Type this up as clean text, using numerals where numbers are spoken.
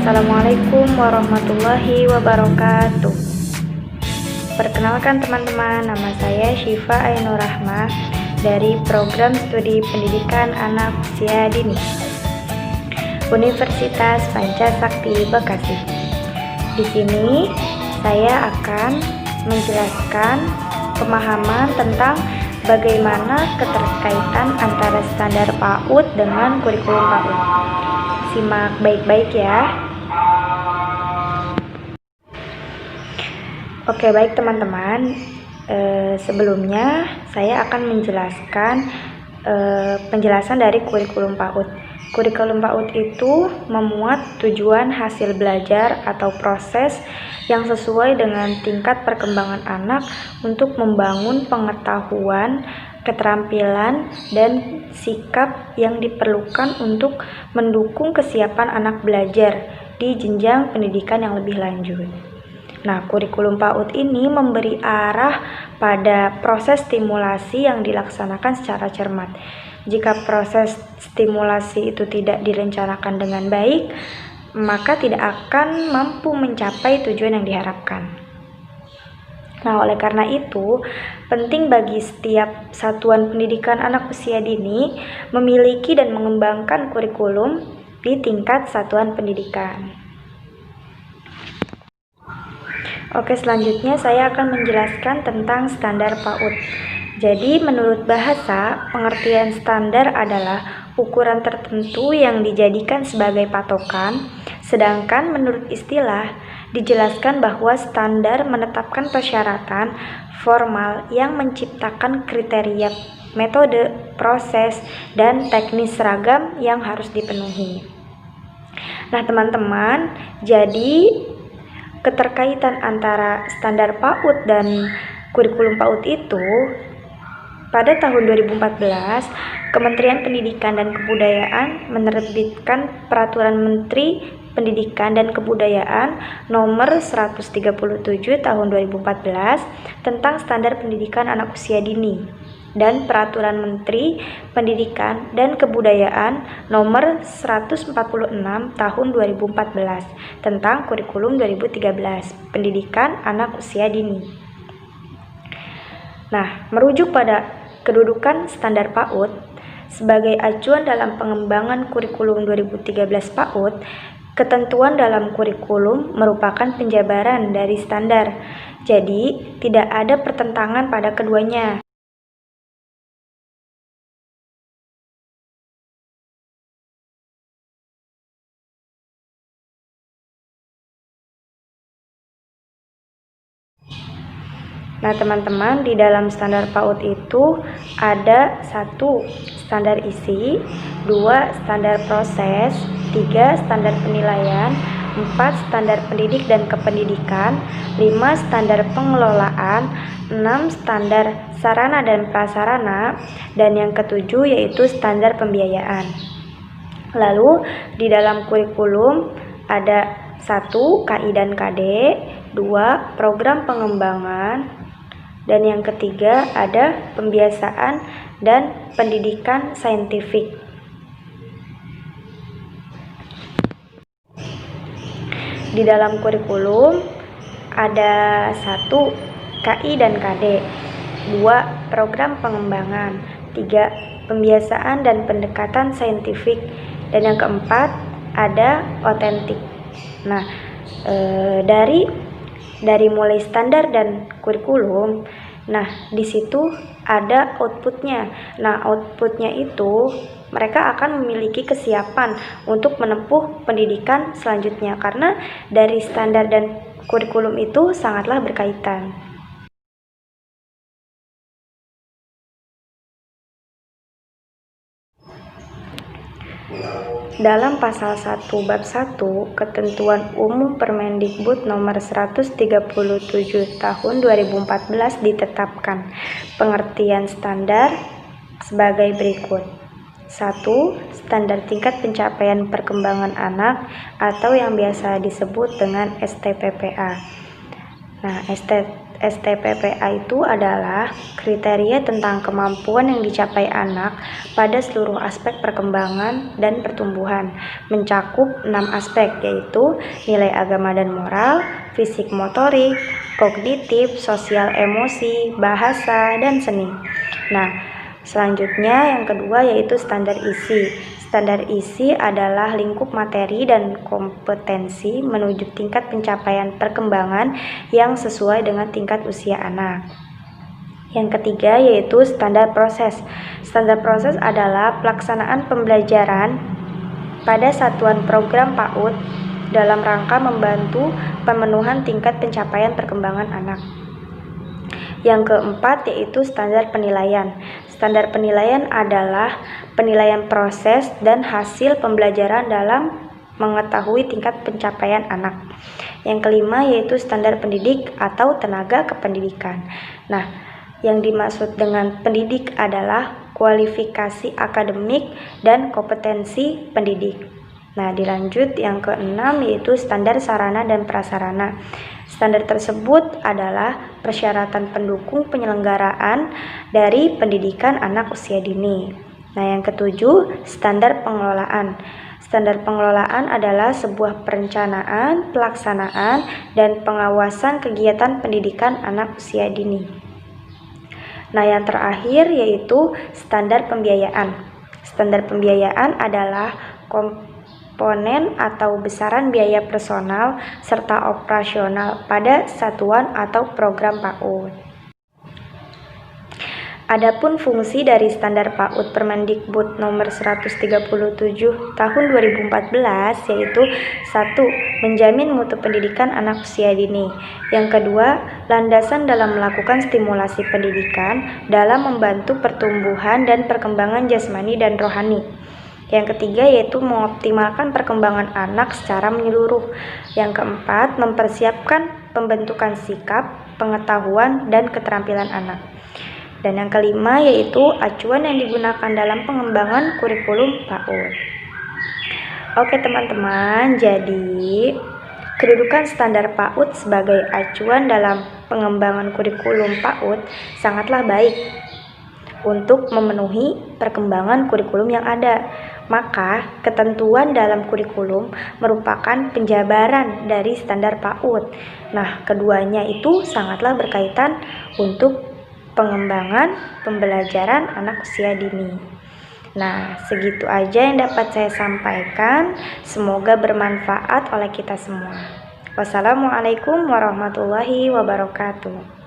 Assalamualaikum warahmatullahi wabarakatuh. Perkenalkan teman-teman, nama saya Syifa Ainur Rahmah dari Program Studi Pendidikan Anak Usia Dini Universitas Pancasakti Bekasi. Di sini saya akan menjelaskan pemahaman tentang bagaimana keterkaitan antara standar PAUD dengan kurikulum PAUD. Simak baik-baik ya. Oke, baik teman-teman. Sebelumnya saya akan menjelaskan penjelasan dari kurikulum PAUD. Kurikulum PAUD itu memuat tujuan hasil belajar atau proses yang sesuai dengan tingkat perkembangan anak untuk membangun pengetahuan, keterampilan, dan sikap yang diperlukan untuk mendukung kesiapan anak belajar di jenjang pendidikan yang lebih lanjut. Nah, kurikulum PAUD ini memberi arah pada proses stimulasi yang dilaksanakan secara cermat. Jika proses stimulasi itu tidak direncanakan dengan baik, maka tidak akan mampu mencapai tujuan yang diharapkan. Nah, oleh karena itu, penting bagi setiap satuan pendidikan anak usia dini memiliki dan mengembangkan kurikulum di tingkat satuan pendidikan. Oke, selanjutnya saya akan menjelaskan tentang standar PAUD. Jadi, menurut bahasa, pengertian standar adalah ukuran tertentu yang dijadikan sebagai patokan, sedangkan menurut istilah, dijelaskan bahwa standar menetapkan persyaratan formal yang menciptakan kriteria, metode, proses, dan teknis seragam yang harus dipenuhi. Nah, teman-teman, jadi keterkaitan antara standar PAUD dan kurikulum PAUD itu, pada tahun 2014, Kementerian Pendidikan dan Kebudayaan menerbitkan Peraturan Menteri Pendidikan dan Kebudayaan Nomor 137 Tahun 2014 tentang Standar Pendidikan Anak Usia Dini dan Peraturan Menteri Pendidikan dan Kebudayaan Nomor 146 Tahun 2014 tentang Kurikulum 2013 Pendidikan Anak Usia Dini. Nah, merujuk pada kedudukan standar PAUD sebagai acuan dalam pengembangan kurikulum 2013 PAUD, ketentuan dalam kurikulum merupakan penjabaran dari standar. Jadi, tidak ada pertentangan pada keduanya. Nah, teman-teman, di dalam standar PAUD itu ada 1. Standar isi, 2. Standar proses, 3. Standar penilaian, 4. Standar pendidik dan kependidikan, 5. Standar pengelolaan, 6. Standar sarana dan prasarana, dan yang ketujuh yaitu standar pembiayaan. Lalu, di dalam kurikulum ada 1. KI dan KD, 2. Program pengembangan, dan yang ketiga ada pembiasaan dan pendidikan saintifik. Di dalam kurikulum ada 1. KI dan KD, 2. Program pengembangan, 3. Pembiasaan dan pendekatan saintifik, dan yang keempat ada otentik. Nah, dari mulai standar dan kurikulum, nah di situ ada outputnya. Nah, outputnya itu mereka akan memiliki kesiapan untuk menempuh pendidikan selanjutnya, karena dari standar dan kurikulum itu sangatlah berkaitan. Dalam pasal 1 bab 1 Ketentuan Umum Permendikbud Nomor 137 Tahun 2014 ditetapkan pengertian standar sebagai berikut. 1. Standar tingkat pencapaian perkembangan anak atau yang biasa disebut dengan STPPA. Nah, STPPA itu adalah kriteria tentang kemampuan yang dicapai anak pada seluruh aspek perkembangan dan pertumbuhan, mencakup 6 aspek, yaitu nilai agama dan moral, fisik motorik, kognitif, sosial emosi, bahasa, dan seni. Nah, selanjutnya yang kedua yaitu standar isi. Standar isi adalah lingkup materi dan kompetensi menuju tingkat pencapaian perkembangan yang sesuai dengan tingkat usia anak. Yang ketiga yaitu standar proses. Standar proses adalah pelaksanaan pembelajaran pada satuan program PAUD dalam rangka membantu pemenuhan tingkat pencapaian perkembangan anak. Yang keempat yaitu standar penilaian. Standar penilaian adalah penilaian proses dan hasil pembelajaran dalam mengetahui tingkat pencapaian anak. Yang kelima yaitu standar pendidik atau tenaga kependidikan. Nah, yang dimaksud dengan pendidik adalah kualifikasi akademik dan kompetensi pendidik. Nah, dilanjut yang keenam yaitu standar sarana dan prasarana. Standar tersebut adalah persyaratan pendukung penyelenggaraan dari pendidikan anak usia dini. Nah, yang ketujuh, standar pengelolaan. Standar pengelolaan adalah sebuah perencanaan, pelaksanaan, dan pengawasan kegiatan pendidikan anak usia dini. Nah, yang terakhir yaitu standar pembiayaan. Standar pembiayaan adalah komponen atau besaran biaya personal serta operasional pada satuan atau program PAUD. Adapun fungsi dari standar PAUD Permendikbud nomor 137 tahun 2014 yaitu 1. Menjamin mutu pendidikan anak usia dini. Yang kedua, landasan dalam melakukan stimulasi pendidikan dalam membantu pertumbuhan dan perkembangan jasmani dan rohani. Yang ketiga yaitu mengoptimalkan perkembangan anak secara menyeluruh. Yang keempat, mempersiapkan pembentukan sikap, pengetahuan, dan keterampilan anak. Dan yang kelima yaitu acuan yang digunakan dalam pengembangan kurikulum PAUD. Oke teman-teman, jadi kedudukan standar PAUD sebagai acuan dalam pengembangan kurikulum PAUD sangatlah baik untuk memenuhi perkembangan kurikulum yang ada. Maka, ketentuan dalam kurikulum merupakan penjabaran dari standar PAUD. Nah, keduanya itu sangatlah berkaitan untuk pengembangan pembelajaran anak usia dini. Nah, segitu aja yang dapat saya sampaikan. Semoga bermanfaat oleh kita semua. Wassalamualaikum warahmatullahi wabarakatuh.